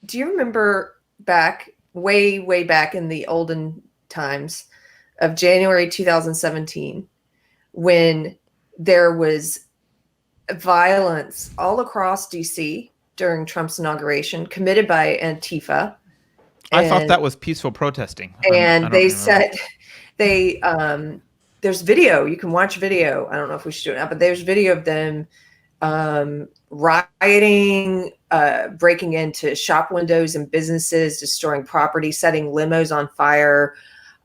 Do you remember back, way, way back in the olden times of January 2017, when there was violence all across DC during Trump's inauguration committed by Antifa? I thought And that was peaceful protesting. I and don't they remember. said they there's video, you can watch video. I don't know if we should do it now, but there's video of them rioting, breaking into shop windows and businesses, destroying property, setting limos on fire.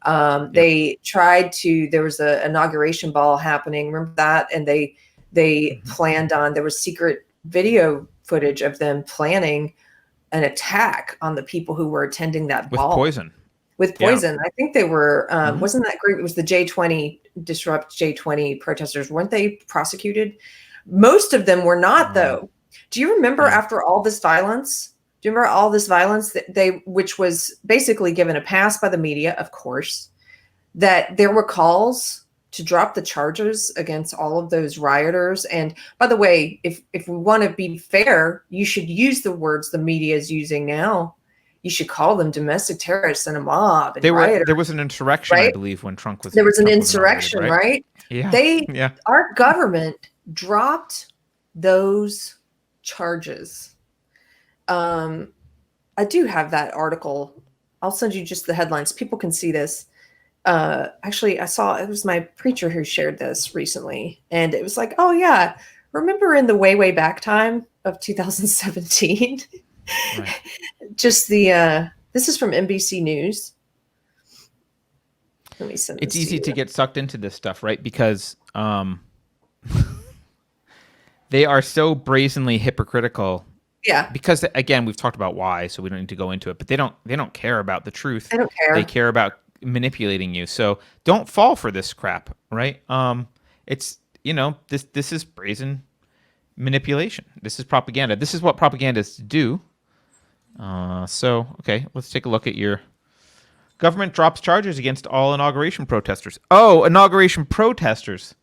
Yep. They tried to, there was an inauguration ball happening, remember that? And they planned on, there was secret video footage of them planning an attack on the people who were attending that With ball poison. with Yeah. poison. I think they were, Mhm. wasn't that group, it was the J20, Disrupt J20 protesters. Weren't they prosecuted? Most of them were not, though. Do you remember Yeah. after all this violence? Do you remember all this violence that which was basically given a pass by the media, of course, that there were calls to drop the charges against all of those rioters? And by the way, if we want to be fair, you should use the words the media is using now. You should call them domestic terrorists and a mob and rioters. There was an insurrection, right? I believe, when Trump was There was an Trump insurrection, right? Yeah. They, Yeah. our government dropped those charges. I do have that article. I'll send you just the headlines. People can see this. Actually, I saw, it was my preacher who shared this recently, and it was like, oh yeah, remember in the way, way back time of 2017? Right. Just the, this is from NBC News. Let me send this It's easy to to get sucked into this stuff, right? Because they are so brazenly hypocritical. Yeah. Because again, we've talked about why, so we don't need to go into it. But they don't care about the truth. They don't care. They care about manipulating you. So don't fall for this crap, right? It's, you know, this is brazen manipulation. This is propaganda. This is what propagandists do. So okay, let's take a look at your government drops charges against all inauguration protesters. Oh, inauguration protesters.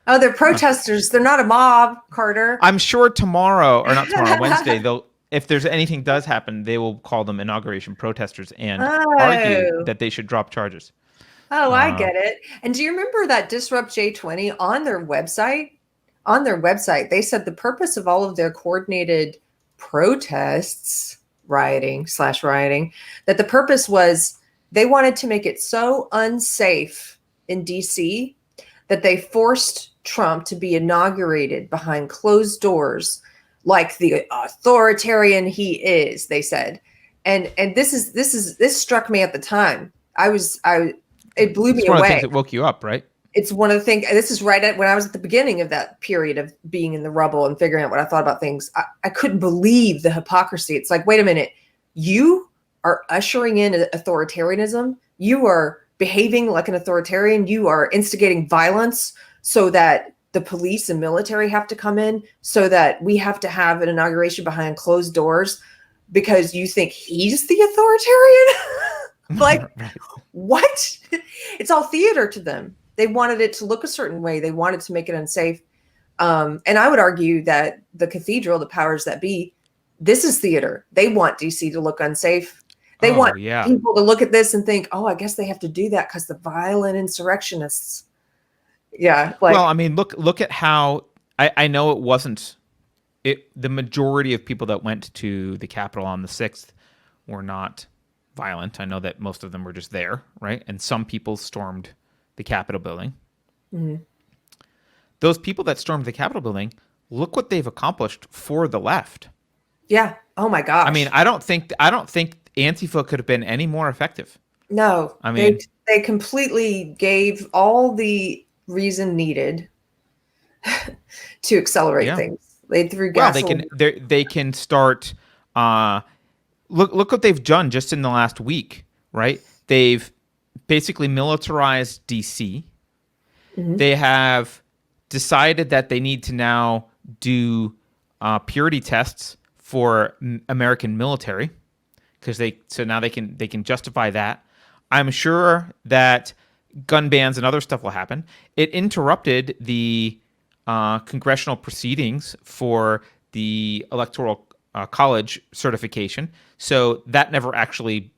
Oh, they're protesters. They're not a mob, Carter. I'm sure tomorrow, or not tomorrow, Wednesday, if there's anything does happen, they will call them inauguration protesters and argue that they should drop charges. Oh, I get it. And do you remember that Disrupt J20 on their website? On their website, they said the purpose of all of their coordinated protests, rioting, that the purpose was they wanted to make it so unsafe in DC that they forced Trump to be inaugurated behind closed doors like the authoritarian he is, they said. And this struck me at the time. It blew me away. It's one of the things that woke you up, right? It's one of the things, this is right at when I was at the beginning of that period of being in the rubble and figuring out what I thought about things. I couldn't believe the hypocrisy. It's like, wait a minute, you are ushering in authoritarianism. You are behaving like an authoritarian. You are instigating violence so that the police and military have to come in, so that we have to have an inauguration behind closed doors because you think he's the authoritarian? Like, right. What? It's all theater to them. They wanted it to look a certain way. They wanted to make it unsafe. And I would argue that the cathedral, the powers that be, this is theater. They want DC to look unsafe. They want people to look at this and think, oh, I guess they have to do that because the violent insurrectionists. Yeah. Well, I mean, look at how I know it wasn't the majority of people that went to the Capitol on the 6th were not violent. I know that most of them were just there, right? And some people stormed the Capitol building. Mm-hmm. Those people that stormed the Capitol building, look what they've accomplished for the left. Yeah. Oh my gosh. I mean, I don't think Antifa could have been any more effective. No. I mean, they completely gave all the reason needed to accelerate things. They threw gasoline. Well, they can start. Look what they've done just in the last week, right? They've basically militarized DC. Mm-hmm. They have decided that they need to now do purity tests for American military because now they can justify that. I'm sure that gun bans and other stuff will happen. It interrupted the congressional proceedings for the electoral college certification. So that never actually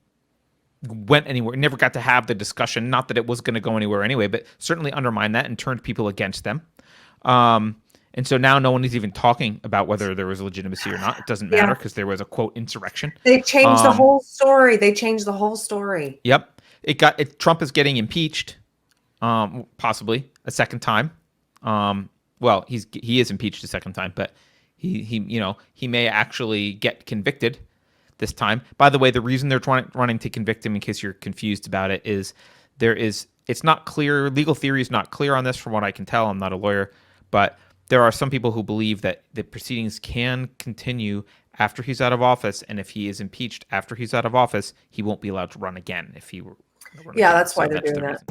went anywhere, never got to have the discussion. Not that it was going to go anywhere anyway, but certainly undermined that and turned people against them. And so now no one is even talking about whether there was legitimacy or not. It doesn't matter because there was a quote insurrection. They changed the whole story. They changed the whole story. Yep. Trump is getting impeached, possibly a second time. Well, he is impeached a second time, but he may actually get convicted this time. By the way, the reason they're running to convict him, in case you're confused about it, is it's not clear. Legal theory is not clear on this, from what I can tell. I'm not a lawyer, but there are some people who believe that the proceedings can continue after he's out of office, and if he is impeached after he's out of office, he won't be allowed to run again if he were. Yeah, that's why they're doing that.